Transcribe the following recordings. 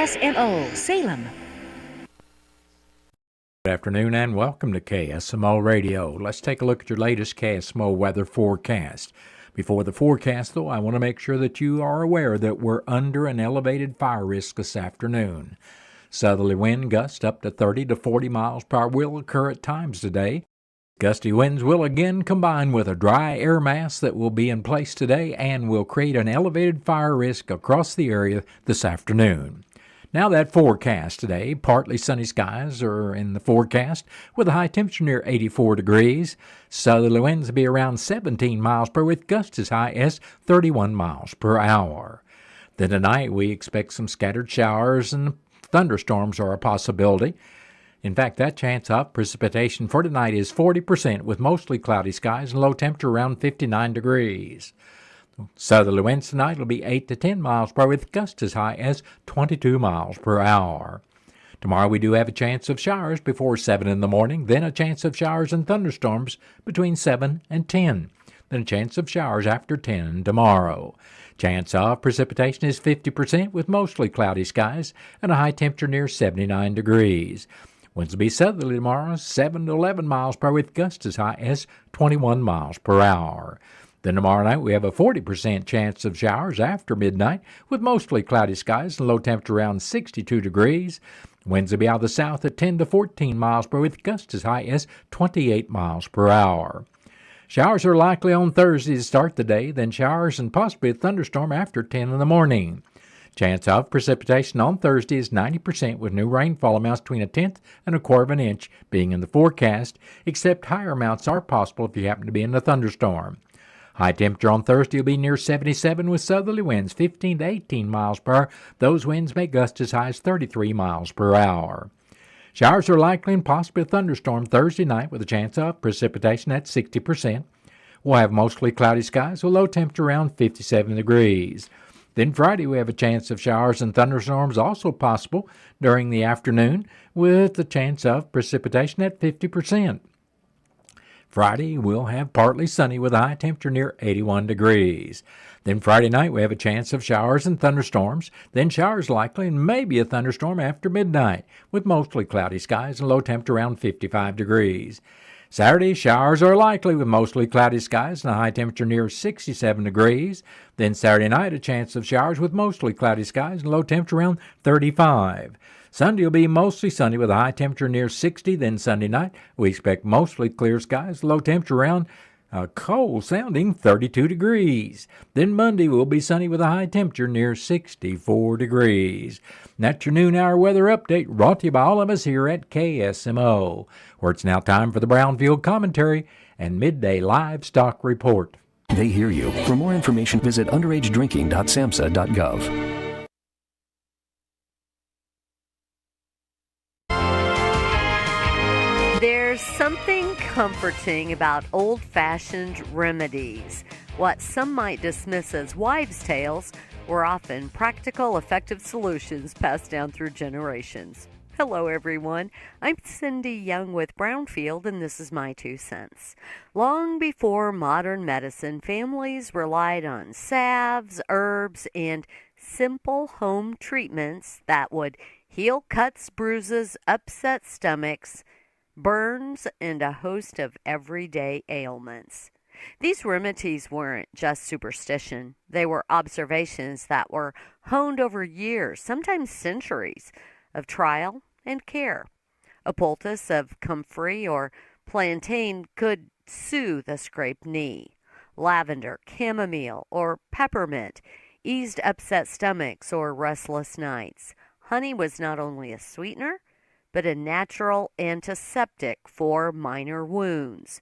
KSMO Salem. Good afternoon and welcome to KSMO Radio. Let's take a look at your latest KSMO weather forecast. Before the forecast, though, I want to make sure that you are aware that we're under an elevated fire risk this afternoon. Southerly wind gusts up to 30 to 40 miles per hour will occur at times today. Gusty winds will again combine with a dry air mass that will be in place today and will create an elevated fire risk across the area this afternoon. Now that forecast today, partly sunny skies are in the forecast with a high temperature near 84 degrees. Southerly winds will be around 17 miles per hour with gusts as high as 31 miles per hour. Then tonight we expect some scattered showers and thunderstorms are a possibility. In fact, that chance of precipitation for tonight is 40% with mostly cloudy skies and low temperature around 59 degrees. Southerly winds tonight will be 8 to 10 miles per hour with gusts as high as 22 miles per hour. Tomorrow we do have a chance of showers before 7 in the morning, then a chance of showers and thunderstorms between 7 and 10, then a chance of showers after 10 tomorrow. Chance of precipitation is 50% with mostly cloudy skies and a high temperature near 79 degrees. Winds will be southerly tomorrow, 7 to 11 miles per hour with gusts as high as 21 miles per hour. Then tomorrow night we have a 40% chance of showers after midnight with mostly cloudy skies and low temperature around 62 degrees. Winds will be out of the south at 10 to 14 miles per hour with gusts as high as 28 miles per hour. Showers are likely on Thursday to start the day, then showers and possibly a thunderstorm after 10 in the morning. Chance of precipitation on Thursday is 90% with new rainfall amounts between a tenth and a quarter of an inch being in the forecast, except higher amounts are possible if you happen to be in a thunderstorm. High temperature on Thursday will be near 77 with southerly winds 15 to 18 miles per hour. Those winds may gust as high as 33 miles per hour. Showers are likely and possibly a thunderstorm Thursday night with a chance of precipitation at 60%. We'll have mostly cloudy skies with low temperature around 57 degrees. Then Friday we have a chance of showers and thunderstorms also possible during the afternoon with a chance of precipitation at 50%. Friday we'll have partly sunny with a high temperature near 81 degrees. Then Friday night we have a chance of showers and thunderstorms, then showers likely and maybe a thunderstorm after midnight with mostly cloudy skies and low temperature around 55 degrees. Saturday, showers are likely with mostly cloudy skies and a high temperature near 67 degrees. Then Saturday night, a chance of showers with mostly cloudy skies and low temperature around 35. Sunday will be mostly sunny with a high temperature near 60. Then Sunday night, we expect mostly clear skies, low temperature around cold sounding 32 degrees. Then Monday will be sunny with a high temperature near 64 degrees. And that's your noon hour weather update brought to you by all of us here at KSMO, where it's now time for the Brownfield Commentary and Midday Livestock Report. They hear you. For more information, visit underagedrinking.samhsa.gov. There's something comforting about old-fashioned remedies. What some might dismiss as wives' tales were often practical, effective solutions passed down through generations. Hello, everyone. I'm Cindy Young with Brownfield, and this is my 2 cents. Long before modern medicine, families relied on salves, herbs, and simple home treatments that would heal cuts, bruises, upset stomachs, burns, and a host of everyday ailments. These remedies weren't just superstition. They were observations that were honed over years, sometimes centuries, of trial and care. A poultice of comfrey or plantain could soothe a scraped knee. Lavender, chamomile, or peppermint eased upset stomachs or restless nights. Honey was not only a sweetener, but a natural antiseptic for minor wounds.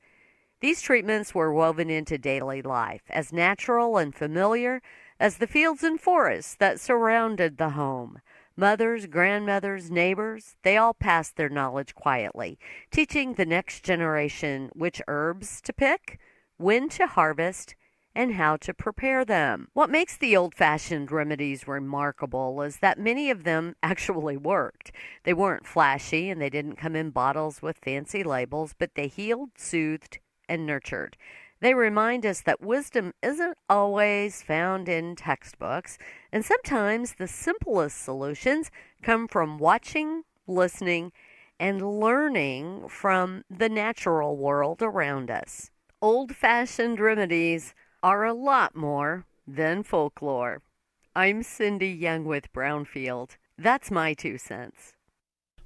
These treatments were woven into daily life, as natural and familiar as the fields and forests that surrounded the home. Mothers, grandmothers, neighbors, they all passed their knowledge quietly, teaching the next generation which herbs to pick, when to harvest, and how to prepare them. What makes the old-fashioned remedies remarkable is that many of them actually worked. They weren't flashy and they didn't come in bottles with fancy labels, but they healed, soothed, and nurtured. They remind us that wisdom isn't always found in textbooks, and sometimes the simplest solutions come from watching, listening, and learning from the natural world around us. Old-fashioned remedies are a lot more than folklore. I'm Cindy Young with Brownfield. That's my 2 cents.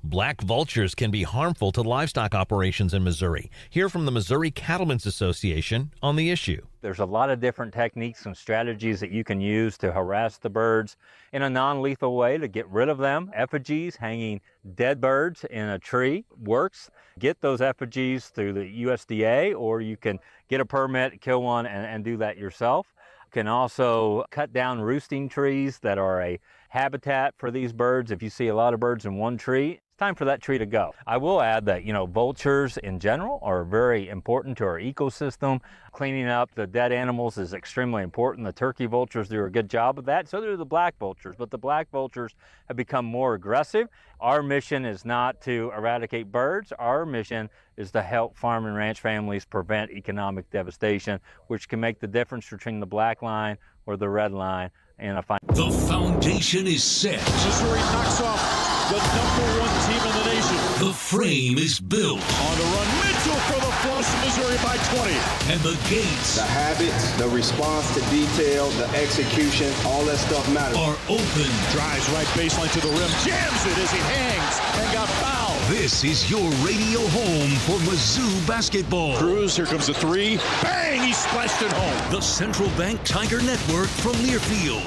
Black vultures can be harmful to livestock operations in Missouri. Hear from the Missouri Cattlemen's Association on the issue. There's a lot of different techniques and strategies that you can use to harass the birds in a non-lethal way to get rid of them. Effigies, hanging dead birds in a tree works. Get those effigies through the USDA, or you can get a permit, kill one, and do that yourself. You can also cut down roosting trees that are a habitat for these birds. If you see a lot of birds in one tree, it's time for that tree to go. I will add that, vultures in general are very important to our ecosystem. Cleaning up the dead animals is extremely important. The turkey vultures do a good job of that. So do the black vultures, but the black vultures have become more aggressive. Our mission is not to eradicate birds. Our mission is to help farm and ranch families prevent economic devastation, which can make the difference between the black line or the red line. The foundation is set. Missouri knocks off the #1 team in the nation. The frame is built. On the run, Mitchell for the flush, Missouri by 20. And the gates, the habits, the response to detail, the execution, all that stuff matters. Are open. Drives right baseline to the rim, jams it as he hangs and got fouled. This is your radio home for Mizzou basketball. Cruz, here comes the three. Bang! He splashed it home. The Central Bank Tiger Network from Learfield.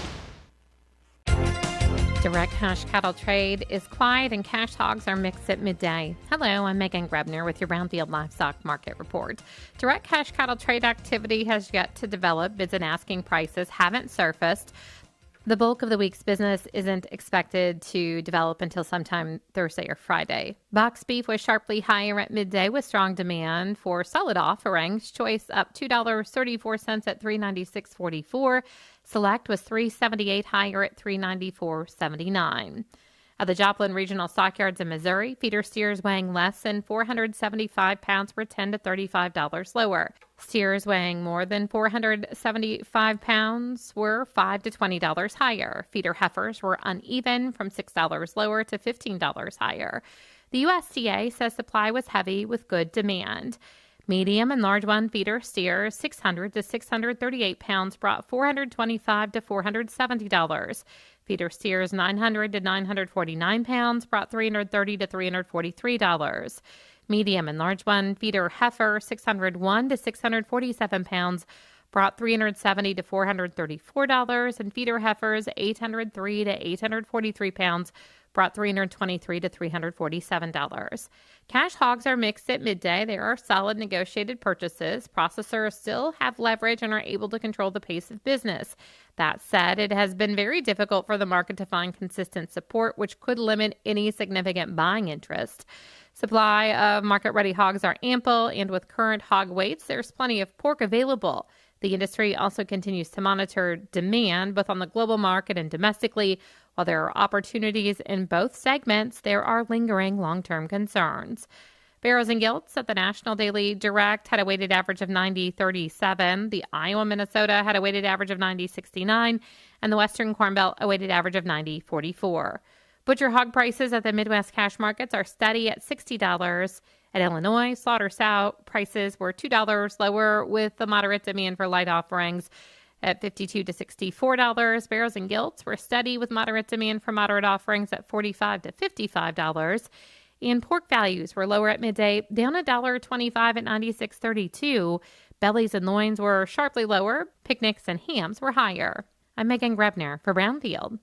Direct cash cattle trade is quiet and cash hogs are mixed at midday. Hello, I'm Megan Grebner with your Brownfield Livestock Market Report. Direct cash cattle trade activity has yet to develop. Bids and asking prices haven't surfaced. The bulk of the week's business isn't expected to develop until sometime Thursday or Friday. Box beef was sharply higher at midday with strong demand for solid offerings. Choice up $2.34 at $396.44. Select was $3.78 higher at $394.79. At the Joplin Regional Stockyards in Missouri, feeder steers weighing less than 475 pounds were $10 to $35 lower. Steers weighing more than 475 pounds were $5 to $20 higher. Feeder heifers were uneven from $6 lower to $15 higher. The USDA says supply was heavy with good demand. Medium and large one feeder steers, 600 to 638 pounds, brought $425 to $470. Feeder steers, 900 to 949 pounds, brought $330 to $343. Medium and large one feeder heifer, 601 to 647 pounds, brought $370 to $434, and feeder heifers, 803 to 843 pounds, brought $323 to $347. Cash hogs are mixed at midday. There are solid negotiated purchases. Processors still have leverage and are able to control the pace of business. That said, it has been very difficult for the market to find consistent support, which could limit any significant buying interest. Supply of market-ready hogs are ample, and with current hog weights, there's plenty of pork available. The industry also continues to monitor demand, both on the global market and domestically. While there are opportunities in both segments, there are lingering long-term concerns. Barrows and Gilts at the National Daily Direct had a weighted average of 90.37. The Iowa Minnesota had a weighted average of 90.69, and the Western Corn Belt a weighted average of 90.44. Butcher hog prices at the Midwest cash markets are steady at $60. At Illinois, slaughter sow prices were $2 lower with the moderate demand for light offerings at $52 to $64. Barrows and Gilts were steady with moderate demand for moderate offerings at $45 to $55. And pork values were lower at midday, down $1.25 at $96.32. Bellies and loins were sharply lower. Picnics and hams were higher. I'm Megan Grebner for Brownfield.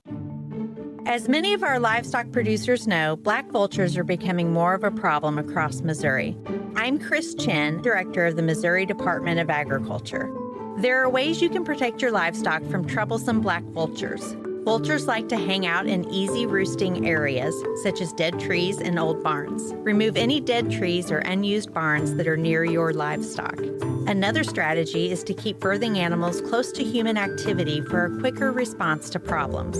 As many of our livestock producers know, black vultures are becoming more of a problem across Missouri. I'm Chris Chin, Director of the Missouri Department of Agriculture. There are ways you can protect your livestock from troublesome black vultures. Vultures like to hang out in easy roosting areas, such as dead trees and old barns. Remove any dead trees or unused barns that are near your livestock. Another strategy is to keep birthing animals close to human activity for a quicker response to problems.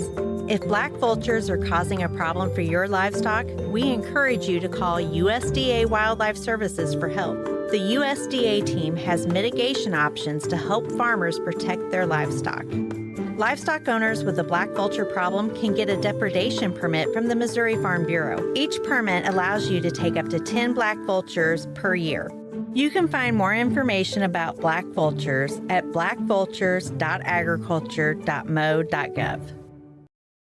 If black vultures are causing a problem for your livestock, we encourage you to call USDA Wildlife Services for help. The USDA team has mitigation options to help farmers protect their livestock. Livestock owners with a black vulture problem can get a depredation permit from the Missouri Farm Bureau. Each permit allows you to take up to 10 black vultures per year. You can find more information about black vultures at blackvultures.agriculture.mo.gov.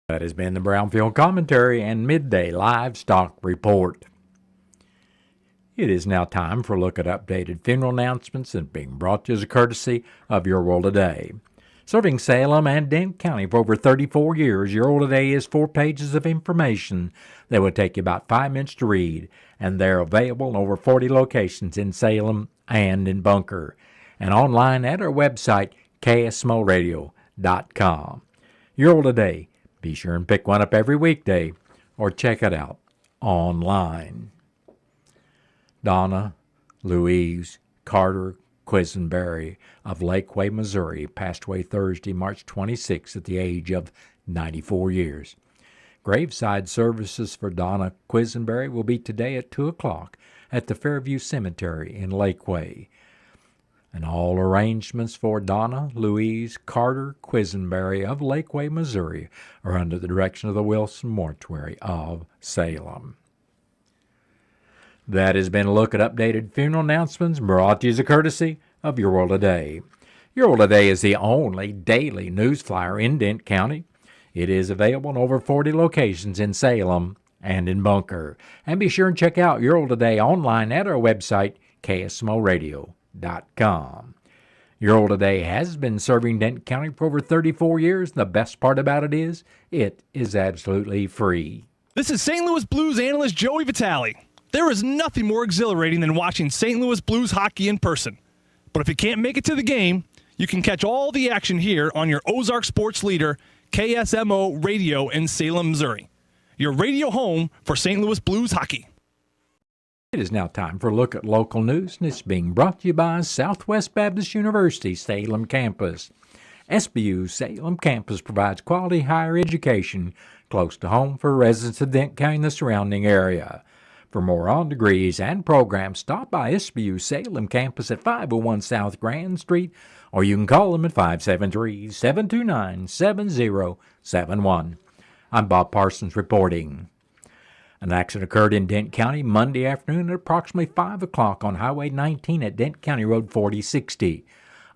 That has been the Brownfield Commentary and Midday Livestock Report. It is now time for a look at updated funeral announcements and being brought to you as a courtesy of Your World Today. Serving Salem and Dent County for over 34 years, Your World Today is 4 pages of information that will take you about 5 minutes to read, and they're available in over 40 locations in Salem and in Bunker, and online at our website, KSMOradio.com. Your World Today. Be sure and pick one up every weekday or check it out online. Donna Louise Carter Quisenberry of Lakeway, Missouri, passed away Thursday, March 26, at the age of 94 years. Graveside services for Donna Quisenberry will be today at 2 o'clock at the Fairview Cemetery in Lakeway. And all arrangements for Donna Louise Carter Quisenberry of Lakeway, Missouri are under the direction of the Wilson Mortuary of Salem. That has been a look at updated funeral announcements brought to you as a courtesy of Your World Today. Your World Today is the only daily news flyer in Dent County. It is available in over 40 locations in Salem and in Bunker. And be sure and check out Your World Today online at our website, KSMOradio.com. Your World Today has been serving Dent County for over 34 years. The best part about it is absolutely free. This is St. Louis Blues analyst Joey Vitale. There is nothing more exhilarating than watching St. Louis Blues hockey in person. But if you can't make it to the game, you can catch all the action here on your Ozark sports leader, KSMO Radio in Salem, Missouri. Your radio home for St. Louis Blues hockey. It is now time for a look at local news, and it's being brought to you by Southwest Baptist University Salem Campus. SBU's Salem Campus provides quality higher education close to home for residents of Dent County and the surrounding area. For more on degrees and programs, stop by SBU Salem Campus at 501 South Grand Street, or you can call them at 573-729-7071. I'm Bob Parsons reporting. An accident occurred in Dent County Monday afternoon at approximately 5 o'clock on Highway 19 at Dent County Road 4060.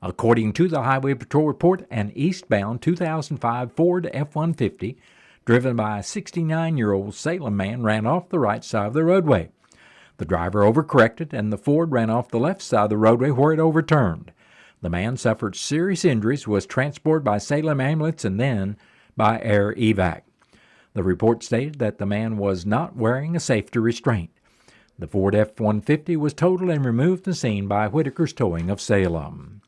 According to the Highway Patrol report, an eastbound 2005 Ford F-150 driven by a 69-year-old Salem man ran off the right side of the roadway. The driver overcorrected, and the Ford ran off the left side of the roadway where it overturned. The man suffered serious injuries, was transported by Salem ambulance, and then by air evac. The report stated that the man was not wearing a safety restraint. The Ford F-150 was totaled and removed from the scene by Whitaker's Towing of Salem.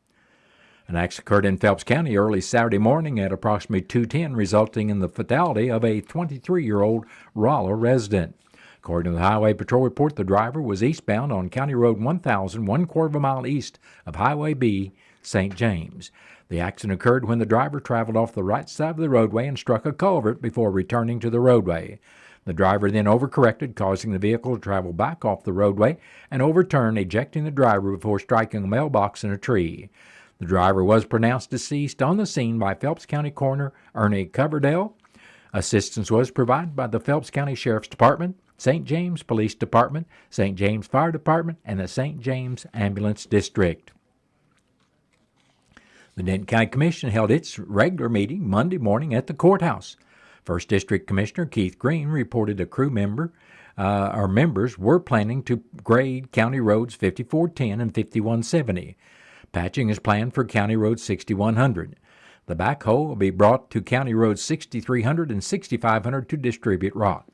An accident occurred in Phelps County early Saturday morning at approximately 2:10, resulting in the fatality of a 23-year-old Rolla resident. According to the Highway Patrol report, the driver was eastbound on County Road 1000, 1/4 of a mile east of Highway B, St. James. The accident occurred when the driver traveled off the right side of the roadway and struck a culvert before returning to the roadway. The driver then overcorrected, causing the vehicle to travel back off the roadway and overturn, ejecting the driver before striking a mailbox and a tree. The driver was pronounced deceased on the scene by Phelps County Coroner Ernie Coverdale. Assistance was provided by the Phelps County Sheriff's Department, St. James Police Department, St. James Fire Department, and the St. James Ambulance District. The Denton County Commission held its regular meeting Monday morning at the courthouse. First District Commissioner Keith Green reported a crew member or members were planning to grade County Roads 5410 and 5170. Patching is planned for County Road 6100. The backhoe will be brought to County Roads 6300 and 6500 to distribute rock.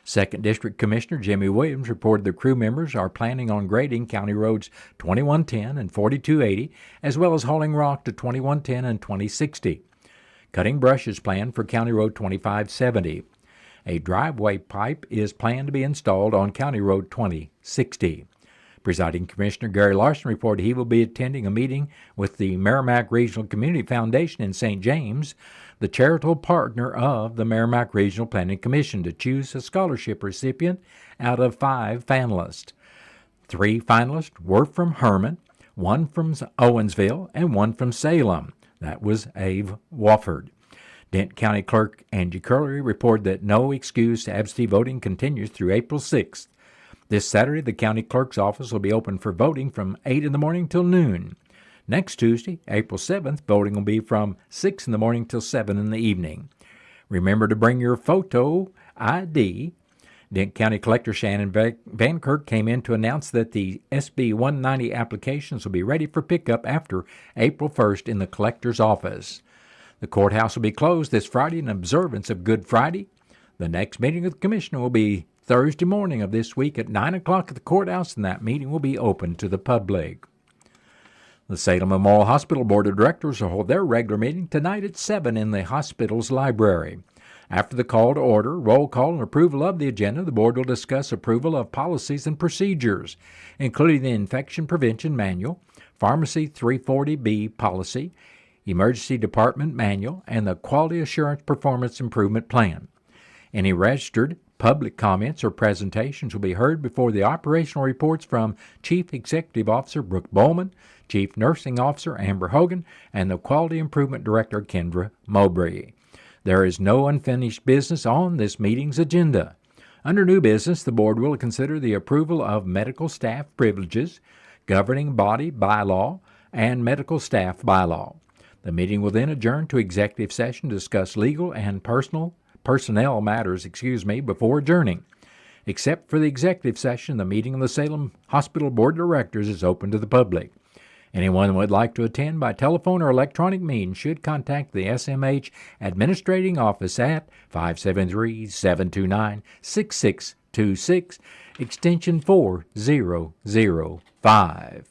Second District Commissioner Jimmy Williams reported the crew members are planning on grading County Roads 2110 and 4280, as well as hauling rock to 2110 and 2060. Cutting brush is planned for County Road 2570. A driveway pipe is planned to be installed on County Road 2060. Presiding Commissioner Gary Larson reported he will be attending a meeting with the Merrimack Regional Community Foundation in St. James, the charitable partner of the Merrimack Regional Planning Commission, to choose a scholarship recipient out of 5 finalists. 3 finalists were from Herman, 1 from Owensville, and 1 from Salem. That was Ave Wofford. Dent County Clerk Angie Curlery reported that no excused absentee voting continues through April 6th. This Saturday, the county clerk's office will be open for voting from 8 in the morning till noon. Next Tuesday, April 7th, voting will be from 6 in the morning till 7 in the evening. Remember to bring your photo ID. Dent County Collector Shannon Van Kirk came in to announce that the SB 190 applications will be ready for pickup after April 1st in the collector's office. The courthouse will be closed this Friday in observance of Good Friday. The next meeting of the commission will be Thursday morning of this week at 9 o'clock at the courthouse, and that meeting will be open to the public. The Salem Memorial Hospital Board of Directors will hold their regular meeting tonight at 7 in the hospital's library. After the call to order, roll call, and approval of the agenda, the board will discuss approval of policies and procedures, including the Infection Prevention Manual, Pharmacy 340B Policy, Emergency Department Manual, and the Quality Assurance Performance Improvement Plan. Any registered public comments or presentations will be heard before the operational reports from Chief Executive Officer Brooke Bowman, Chief Nursing Officer Amber Hogan, and the Quality Improvement Director Kendra Mowbray. There is no unfinished business on this meeting's agenda. Under new business, the board will consider the approval of medical staff privileges, governing body bylaw, and medical staff bylaw. The meeting will then adjourn to executive session to discuss legal and personnel matters, before adjourning. Except for the executive session, the meeting of the Salem Hospital Board of Directors is open to the public. Anyone who would like to attend by telephone or electronic means should contact the SMH Administrating Office at 573-729-6626, extension 4005.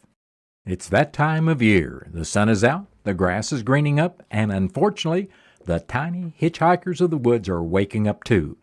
It's that time of year. The sun is out, the grass is greening up, and unfortunately, the tiny hitchhikers of the woods are waking up too.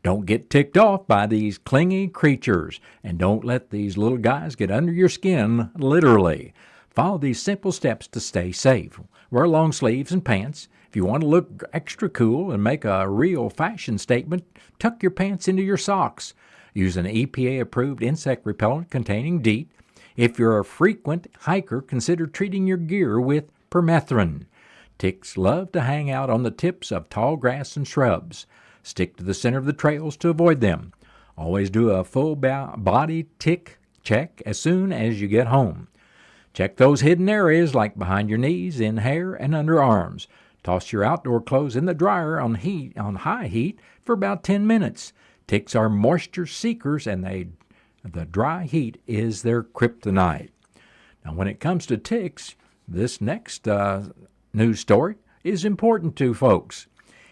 Don't get ticked off by these clingy creatures, and don't let these little guys get under your skin, literally. Follow these simple steps to stay safe. Wear long sleeves and pants. If you want to look extra cool and make a real fashion statement, tuck your pants into your socks. Use an EPA-approved insect repellent containing DEET. If you're a frequent hiker, consider treating your gear with permethrin. Ticks love to hang out on the tips of tall grass and shrubs. Stick to the center of the trails to avoid them. Always do a full body tick check as soon as you get home. Check those hidden areas like behind your knees, in hair, and underarms. Toss your outdoor clothes in the dryer on high heat for about 10 minutes. Ticks are moisture seekers, and the dry heat is their kryptonite. Now, when it comes to ticks, this next news story is important to folks.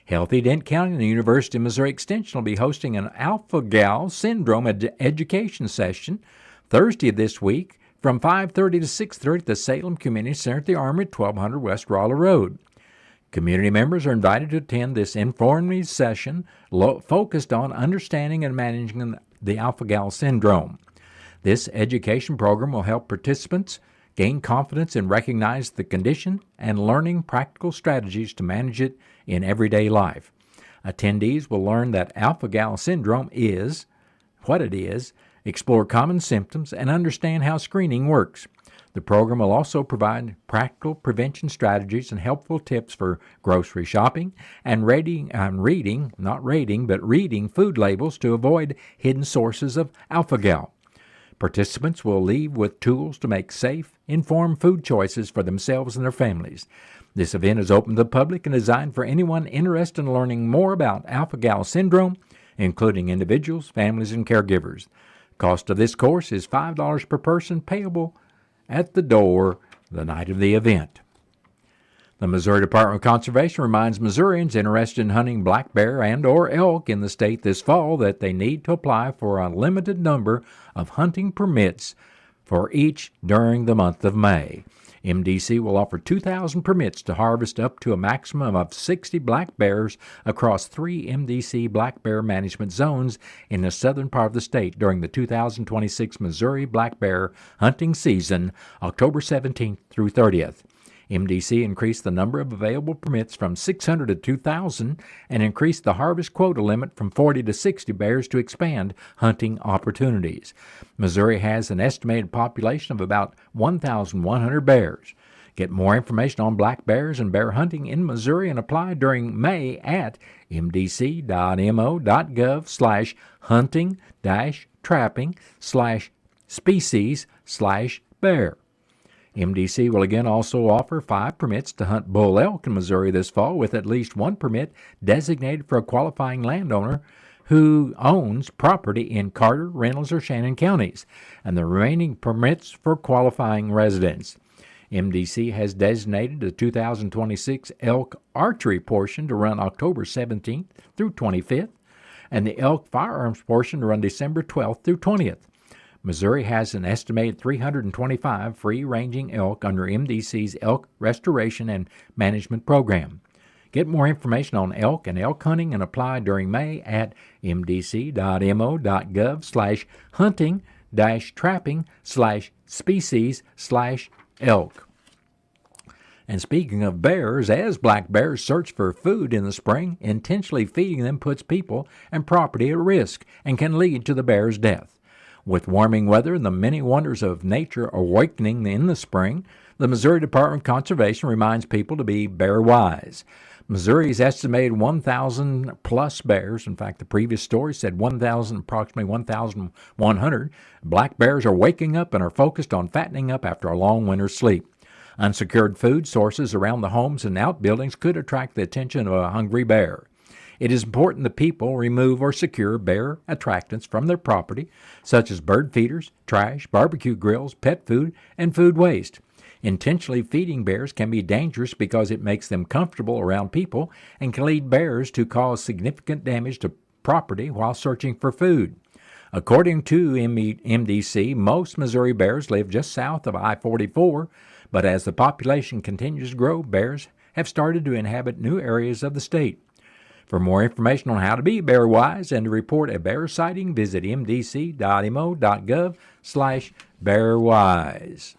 Healthy Dent County and the University of Missouri Extension will be hosting an alpha-gal syndrome education session Thursday of this week from 5:30 to 6:30 at the Salem Community Center at the Armory at 1200 West Rolla Road. Community members are invited to attend this informative session focused on understanding and managing the alpha-gal syndrome. This education program will help participants gain confidence and recognize the condition and learning practical strategies to manage it in everyday life. Attendees will learn that alpha-gal syndrome is, what it is, explore common symptoms, and understand how screening works. The program will also provide practical prevention strategies and helpful tips for grocery shopping and reading food labels to avoid hidden sources of alpha-gal. Participants will leave with tools to make safe, informed food choices for themselves and their families. This event is open to the public and designed for anyone interested in learning more about alpha-gal syndrome, including individuals, families, and caregivers. Cost of this course is $5 per person, payable at the door the night of the event. The Missouri Department of Conservation reminds Missourians interested in hunting black bear and or elk in the state this fall that they need to apply for a limited number of hunting permits for each during the month of May. MDC will offer 2,000 permits to harvest up to a maximum of 60 black bears across 3 MDC black bear management zones in the southern part of the state during the 2026 Missouri black bear hunting season, October 17th through 30th. MDC increased the number of available permits from 600 to 2,000 and increased the harvest quota limit from 40 to 60 bears to expand hunting opportunities. Missouri has an estimated population of about 1,100 bears. Get more information on black bears and bear hunting in Missouri and apply during May at mdc.mo.gov/hunting-trapping/species/bear. MDC will again also offer 5 permits to hunt bull elk in Missouri this fall, with at least 1 permit designated for a qualifying landowner who owns property in Carter, Reynolds, or Shannon counties, and the remaining permits for qualifying residents. MDC has designated the 2026 elk archery portion to run October 17th through 25th, and the elk firearms portion to run December 12th through 20th. Missouri has an estimated 325 free-ranging elk under MDC's Elk Restoration and Management Program. Get more information on elk and elk hunting and apply during May at mdc.mo.gov/hunting-trapping/species/elk. And speaking of bears, as black bears search for food in the spring, intentionally feeding them puts people and property at risk and can lead to the bear's death. With warming weather and the many wonders of nature awakening in the spring, the Missouri Department of Conservation reminds people to be bear wise. Missouri's estimated 1,000 plus bears, in fact the previous story said approximately 1,100, black bears are waking up and are focused on fattening up after a long winter's sleep. Unsecured food sources around the homes and outbuildings could attract the attention of a hungry bear. It is important that people remove or secure bear attractants from their property, such as bird feeders, trash, barbecue grills, pet food, and food waste. Intentionally feeding bears can be dangerous because it makes them comfortable around people and can lead bears to cause significant damage to property while searching for food. According to MDC, most Missouri bears live just south of I-44, but as the population continues to grow, bears have started to inhabit new areas of the state. For more information on how to be bear wise and to report a bear sighting, visit mdc.mo.gov/bearwise.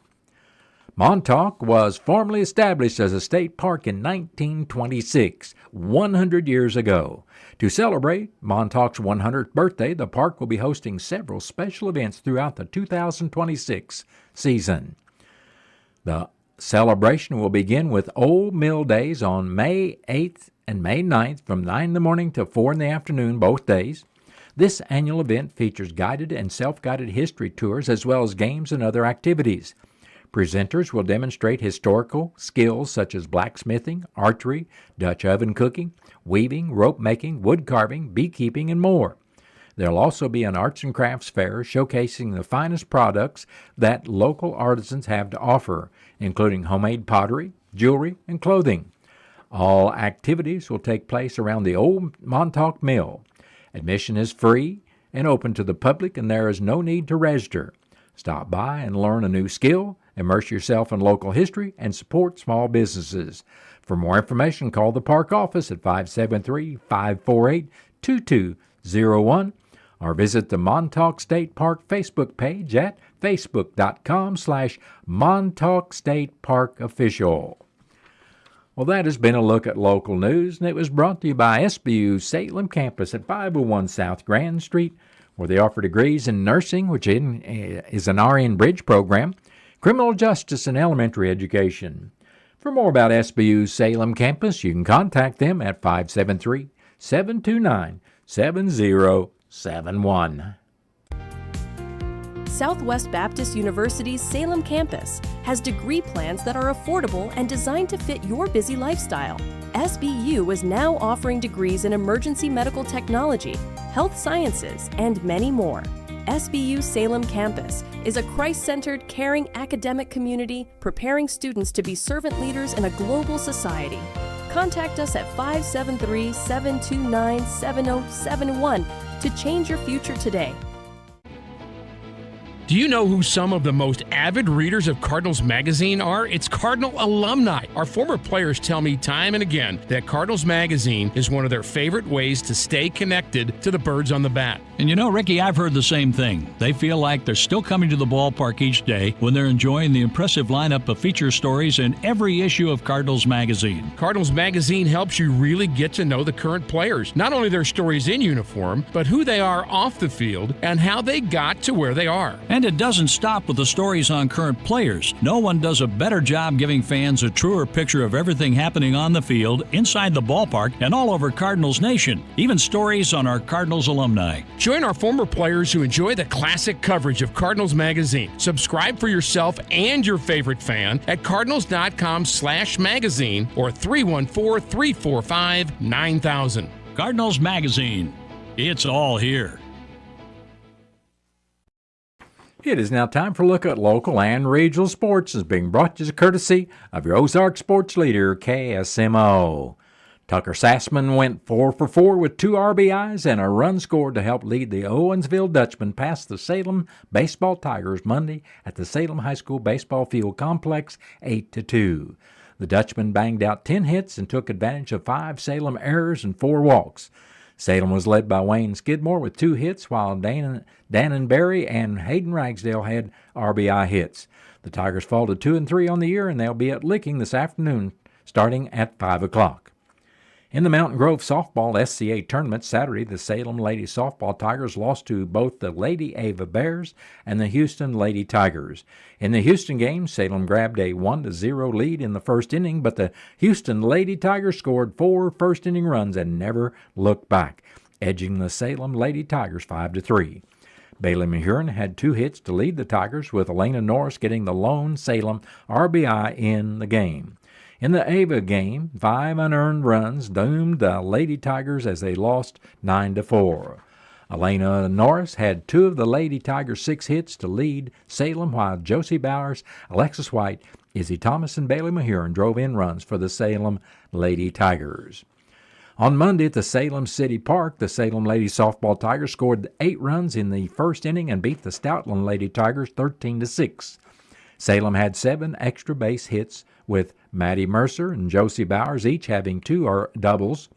Montauk was formally established as a state park in 1926, 100 years ago. To celebrate Montauk's 100th birthday, the park will be hosting several special events throughout the 2026 season. The celebration will begin with Old Mill Days on May 8th and May 9th from 9 in the morning to 4 in the afternoon both days. This annual event features guided and self-guided history tours as well as games and other activities. Presenters will demonstrate historical skills such as blacksmithing, archery, Dutch oven cooking, weaving, rope making, wood carving, beekeeping, and more. There will also be an arts and crafts fair showcasing the finest products that local artisans have to offer, including homemade pottery, jewelry, and clothing. All activities will take place around the old Montauk Mill. Admission is free and open to the public, and there is no need to register. Stop by and learn a new skill, immerse yourself in local history, and support small businesses. For more information, call the park office at 573-548-2201 or visit the Montauk State Park Facebook page at facebook.com/Montauk State Park Official. Well, that has been a look at local news, and it was brought to you by SBU Salem Campus at 501 South Grand Street, where they offer degrees in nursing, which is an RN Bridge program, criminal justice, and elementary education. For more about SBU Salem Campus, you can contact them at 573-729-7071. Southwest Baptist University's Salem campus has degree plans that are affordable and designed to fit your busy lifestyle. SBU is now offering degrees in emergency medical technology, health sciences, and many more. SBU Salem campus is a Christ-centered, caring academic community preparing students to be servant leaders in a global society. Contact us at 573-729-7071 to change your future today. Do you know who some of the most avid readers of Cardinals Magazine are? It's Cardinal alumni. Our former players tell me time and again that Cardinals Magazine is one of their favorite ways to stay connected to the birds on the bat. And you know, Ricky, I've heard the same thing. They feel like they're still coming to the ballpark each day when they're enjoying the impressive lineup of feature stories in every issue of Cardinals Magazine. Cardinals Magazine helps you really get to know the current players, not only their stories in uniform, but who they are off the field and how they got to where they are. And it doesn't stop with the stories on current players. No one does a better job giving fans a truer picture of everything happening on the field, inside the ballpark, and all over Cardinals Nation. Even stories on our Cardinals alumni. Join our former players who enjoy the classic coverage of Cardinals Magazine. Subscribe for yourself and your favorite fan at cardinals.com/magazine or 314-345-9000. Cardinals Magazine. It's all here. It is now time for a look at local and regional sports. Is being brought to you courtesy of your Ozark sports leader, KSMO. Tucker Sassman went 4 for 4 with 2 RBIs and a run scored to help lead the Owensville Dutchmen past the Salem Baseball Tigers Monday at the Salem High School Baseball Field Complex 8-2. The Dutchmen banged out 10 hits and took advantage of 5 Salem errors and 4 walks. Salem was led by Wayne Skidmore with 2 hits, while Dannon Berry and Hayden Ragsdale had RBI hits. The Tigers fall to 2-3 on the year, and they'll be at Licking this afternoon starting at 5 o'clock. In the Mountain Grove Softball SCA Tournament Saturday, the Salem Lady Softball Tigers lost to both the Lady Ava Bears and the Houston Lady Tigers. In the Houston game, Salem grabbed a 1-0 lead in the first inning, but the Houston Lady Tigers scored 4 first-inning runs and never looked back, edging the Salem Lady Tigers 5-3. Bailey Mahurin had 2 hits to lead the Tigers, with Elena Norris getting the lone Salem RBI in the game. In the Ava game, 5 unearned runs doomed the Lady Tigers as they lost 9-4. Elena Norris had 2 of the Lady Tigers' 6 hits to lead Salem, while Josie Bowers, Alexis White, Izzy Thomas, and Bailey Mahurin drove in runs for the Salem Lady Tigers. On Monday at the Salem City Park, the Salem Lady Softball Tigers scored 8 runs in the first inning and beat the Stoutland Lady Tigers 13-6. Salem had 7 extra base hits, with Maddie Mercer and Josie Bowers each having 2 doubles.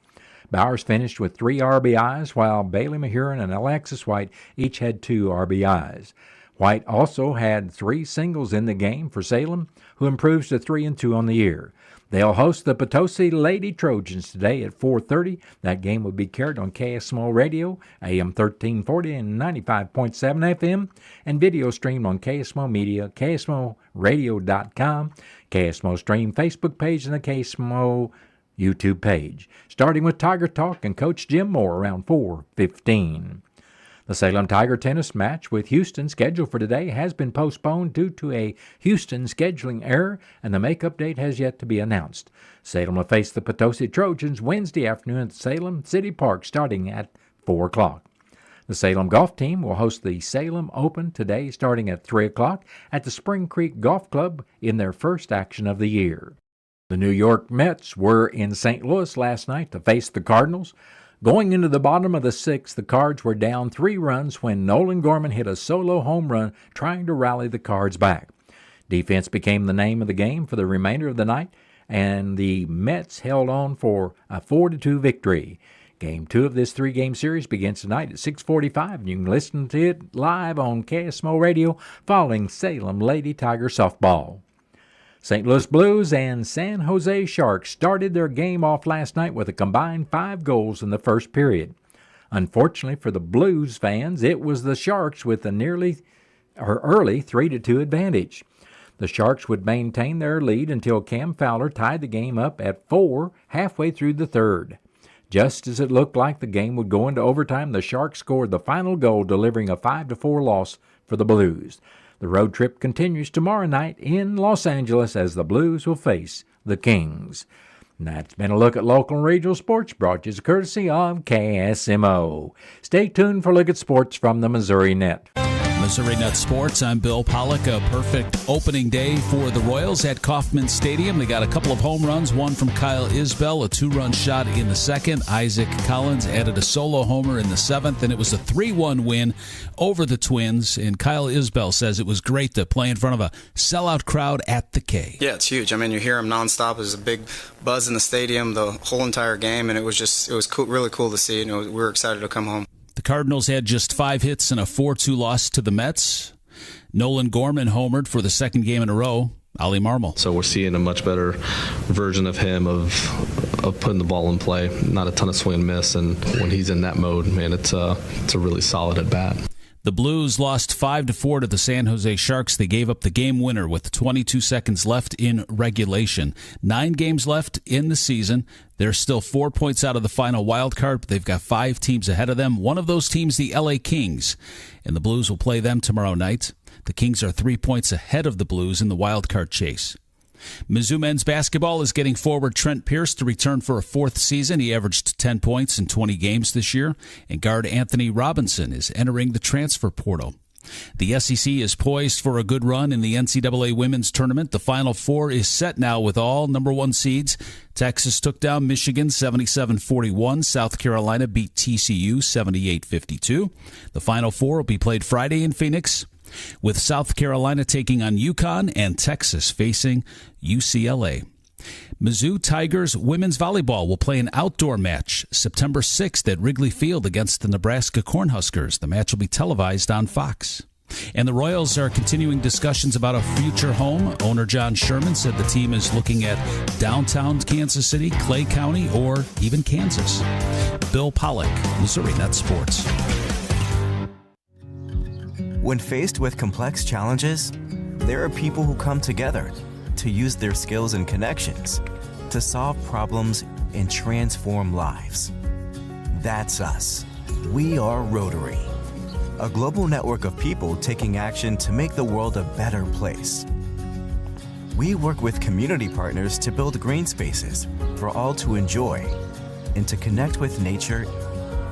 Bowers finished with 3 RBIs, while Bailey Mahurin and Alexis White each had 2 RBIs. White also had 3 singles in the game for Salem, who improves to 3-2 on the year. They'll host the Potosi Lady Trojans today at 4:30. That game will be carried on KSMO Radio, AM 1340 and 95.7 FM, and video streamed on KSMO Media, KSMORadio.com, KSMO Stream Facebook page, and the KSMO YouTube page. Starting with Tiger Talk and Coach Jim Moore around 4:15. The Salem Tiger tennis match with Houston scheduled for today has been postponed due to a Houston scheduling error, and the makeup date has yet to be announced. Salem will face the Potosi Trojans Wednesday afternoon at Salem City Park starting at 4 o'clock. The Salem golf team will host the Salem Open today starting at 3 o'clock at the Spring Creek Golf Club in their first action of the year. The New York Mets were in St. Louis last night to face the Cardinals. Going into the bottom of the 6th, the Cards were down 3 runs when Nolan Gorman hit a solo home run trying to rally the Cards back. Defense became the name of the game for the remainder of the night, and the Mets held on for a 4-2 victory. Game 2 of this 3-game series begins tonight at 6:45, and you can listen to it live on KSMO Radio following Salem Lady Tiger Softball. St. Louis Blues and San Jose Sharks started their game off last night with a combined 5 goals in the first period. Unfortunately for the Blues fans, it was the Sharks with an early 3-2 advantage. The Sharks would maintain their lead until Cam Fowler tied the game up at 4 halfway through the third. Just as it looked like the game would go into overtime, the Sharks scored the final goal, delivering a 5-4 loss for the Blues. The road trip continues tomorrow night in Los Angeles as the Blues will face the Kings. And that's been a look at local and regional sports brought to you as courtesy of KSMO. Stay tuned for a look at sports from the Missouri Net. Missouri Net Sports, I'm Bill Pollock. A perfect opening day for the Royals at Kauffman Stadium. They got a couple of home runs, one from Kyle Isbell, a 2-run shot in the second. Isaac Collins added a solo homer in the seventh, and it was a 3-1 win over the Twins. And Kyle Isbell says it was great to play in front of a sellout crowd at the K. Yeah, it's huge. I mean, you hear them nonstop. There's a big buzz in the stadium the whole entire game, and it was cool, really cool to see. We were excited to come home. The Cardinals had just 5 hits and a 4-2 loss to the Mets. Nolan Gorman homered for the second game in a row. Ali Marmol. So we're seeing a much better version of him of putting the ball in play. Not a ton of swing and miss, and when he's in that mode, man, it's a really solid at bat. The Blues lost 5-4 to the San Jose Sharks. They gave up the game winner with 22 seconds left in regulation. 9 games left in the season. They're still 4 points out of the final wild card, but they've got 5 teams ahead of them. One of those teams, the LA Kings, and the Blues will play them tomorrow night. The Kings are 3 points ahead of the Blues in the wild card chase. Mizzou men's basketball is getting forward Trent Pierce to return for a 4th season. He averaged 10 points in 20 games this year. And guard Anthony Robinson is entering the transfer portal. The SEC is poised for a good run in the NCAA women's tournament. The Final Four is set now with all number 1 seeds. Texas took down Michigan 77-41. South Carolina beat TCU 78-52. The Final Four will be played Friday in Phoenix, with South Carolina taking on UConn and Texas facing UCLA. Mizzou Tigers women's volleyball will play an outdoor match September 6th at Wrigley Field against the Nebraska Cornhuskers. The match will be televised on Fox. And the Royals are continuing discussions about a future home. Owner John Sherman said the team is looking at downtown Kansas City, Clay County, or even Kansas. Bill Pollock, Missouri Net Sports. When faced with complex challenges, there are people who come together to use their skills and connections to solve problems and transform lives. That's us. We are Rotary, a global network of people taking action to make the world a better place. We work with community partners to build green spaces for all to enjoy and to connect with nature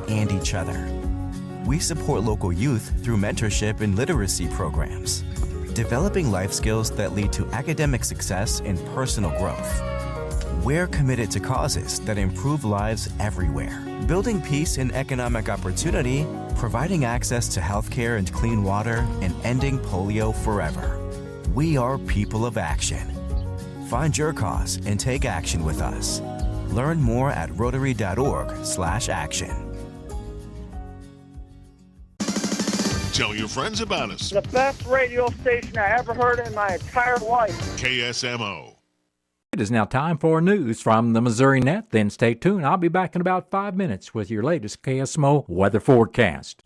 and each other. We support local youth through mentorship and literacy programs, developing life skills that lead to academic success and personal growth. We're committed to causes that improve lives everywhere, building peace and economic opportunity, providing access to healthcare and clean water, and ending polio forever. We are people of action. Find your cause and take action with us. Learn more at rotary.org/action. Tell your friends about us. The best radio station I ever heard in my entire life. KSMO. It is now time for news from the Missouri Net. Then stay tuned. I'll be back in about 5 minutes with your latest KSMO weather forecast.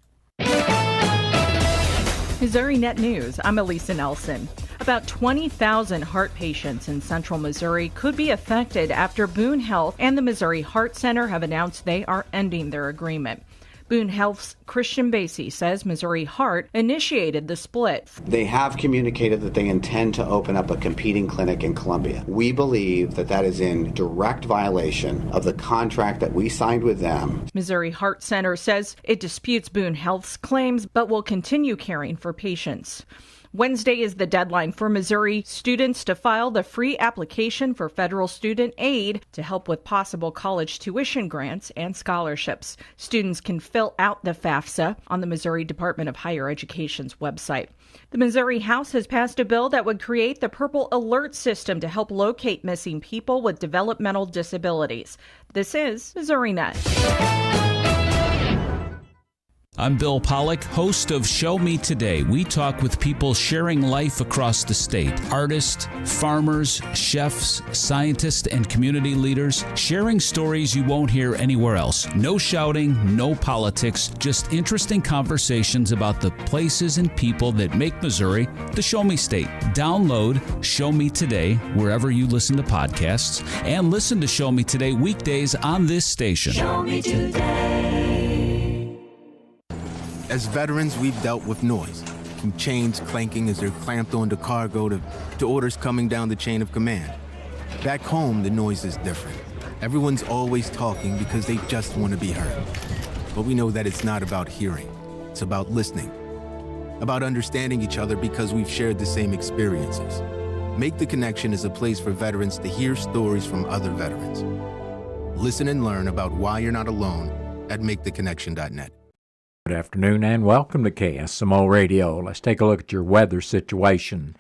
Missouri Net News, I'm Elisa Nelson. About 20,000 heart patients in central Missouri could be affected after Boone Health and the Missouri Heart Center have announced they are ending their agreement. Boone Health's Christian Basie says Missouri Heart initiated the split. They have communicated that they intend to open up a competing clinic in Columbia. We believe that that is in direct violation of the contract that we signed with them. Missouri Heart Center says it disputes Boone Health's claims but will continue caring for patients. Wednesday is the deadline for Missouri students to file the free application for federal student aid to help with possible college tuition grants and scholarships. Students can fill out the FAFSA on the Missouri Department of Higher Education's website. The Missouri House has passed a bill that would create the Purple Alert system to help locate missing people with developmental disabilities. This is Missouri Net. I'm Bill Pollock, host of Show Me Today. We talk with people sharing life across the state. Artists, farmers, chefs, scientists, and community leaders sharing stories you won't hear anywhere else. No shouting, no politics, just interesting conversations about the places and people that make Missouri the Show Me State. Download Show Me Today wherever you listen to podcasts, and listen to Show Me Today weekdays on this station. Show Me Today. As veterans, we've dealt with noise, from chains clanking as they're clamped onto cargo to orders coming down the chain of command. Back home, the noise is different. Everyone's always talking because they just want to be heard. But we know that it's not about hearing, it's about listening. about understanding each other because we've shared the same experiences. Make the Connection is a place for veterans to hear stories from other veterans. Listen and learn about why you're not alone at maketheconnection.net. Good afternoon and welcome to KSMO Radio. Let's take a look at your weather situation.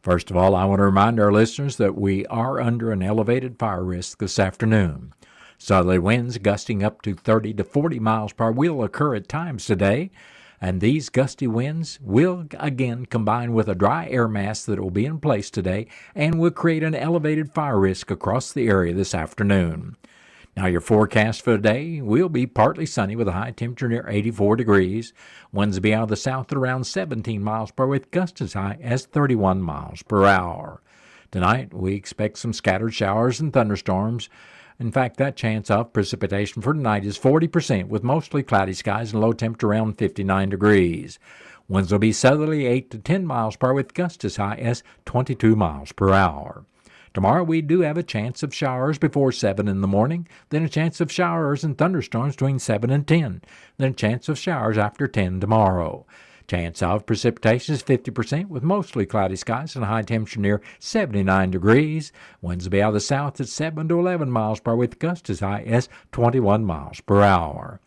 First of all, I want to remind our listeners that we are under an elevated fire risk this afternoon. Southerly winds gusting up to 30 to 40 miles per hour will occur at times today, and these gusty winds will again combine with a dry air mass that will be in place today and will create an elevated fire risk across the area this afternoon. Now, your forecast for today will be partly sunny with a high temperature near 84 degrees. Winds will be out of the south at around 17 miles per hour with gusts as high as 31 miles per hour. Tonight, we expect some scattered showers and thunderstorms. In fact, that chance of precipitation for tonight is 40% with mostly cloudy skies and low temperature around 59 degrees. Winds will be southerly 8 to 10 miles per hour with gusts as high as 22 miles per hour. Tomorrow we do have a chance of showers before 7 in the morning, then a chance of showers and thunderstorms between 7 and 10, then a chance of showers after 10 tomorrow. Chance of precipitation is 50% with mostly cloudy skies and a high temperature near 79 degrees. Winds will be out of the south at 7 to 11 miles per hour with gusts as high as 21 miles per hour.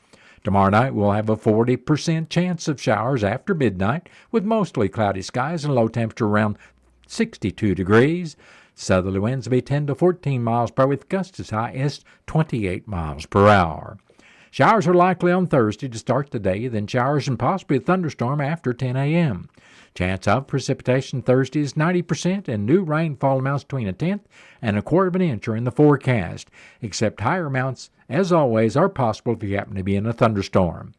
Tomorrow night we'll have a 40% chance of showers after midnight with mostly cloudy skies and low temperature around 62 degrees. Southerly winds will be 10 to 14 miles per hour with gusts as high as 28 miles per hour. Showers are likely on Thursday to start the day, then showers and possibly a thunderstorm after 10 a.m. Chance of precipitation Thursday is 90%, and new rainfall amounts between a tenth and a quarter of an inch are in the forecast, except higher amounts, as always, are possible if you happen to be in a thunderstorm.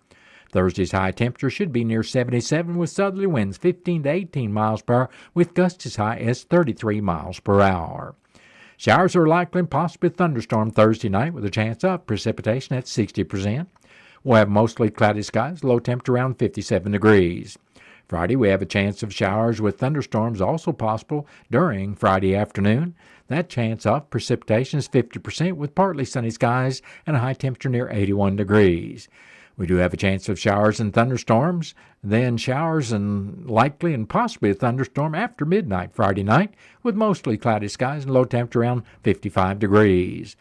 Thursday's high temperature should be near 77 with southerly winds 15 to 18 miles per hour with gusts as high as 33 miles per hour. Showers are likely and possibly a thunderstorm Thursday night with a chance of precipitation at 60%. We'll have mostly cloudy skies, low temperature around 57 degrees. Friday we have a chance of showers with thunderstorms also possible during Friday afternoon. That chance of precipitation is 50% with partly sunny skies and a high temperature near 81 degrees. We do have a chance of showers and thunderstorms, then showers and likely and possibly a thunderstorm after midnight Friday night with mostly cloudy skies and low temperature around 55 degrees.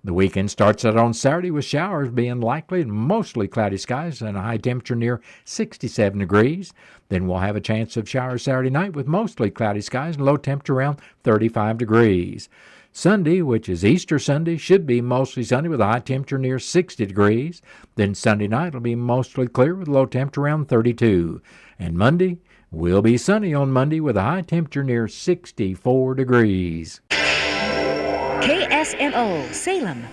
The weekend starts out on Saturday with showers being likely and mostly cloudy skies and a high temperature near 67 degrees. Then we'll have a chance of showers Saturday night with mostly cloudy skies and low temperature around 35 degrees. Sunday, which is Easter Sunday, should be mostly sunny with a high temperature near 60 degrees. Then Sunday night will be mostly clear with a low temperature around 32. And Monday will be sunny on Monday with a high temperature near 64 degrees. KSMO Salem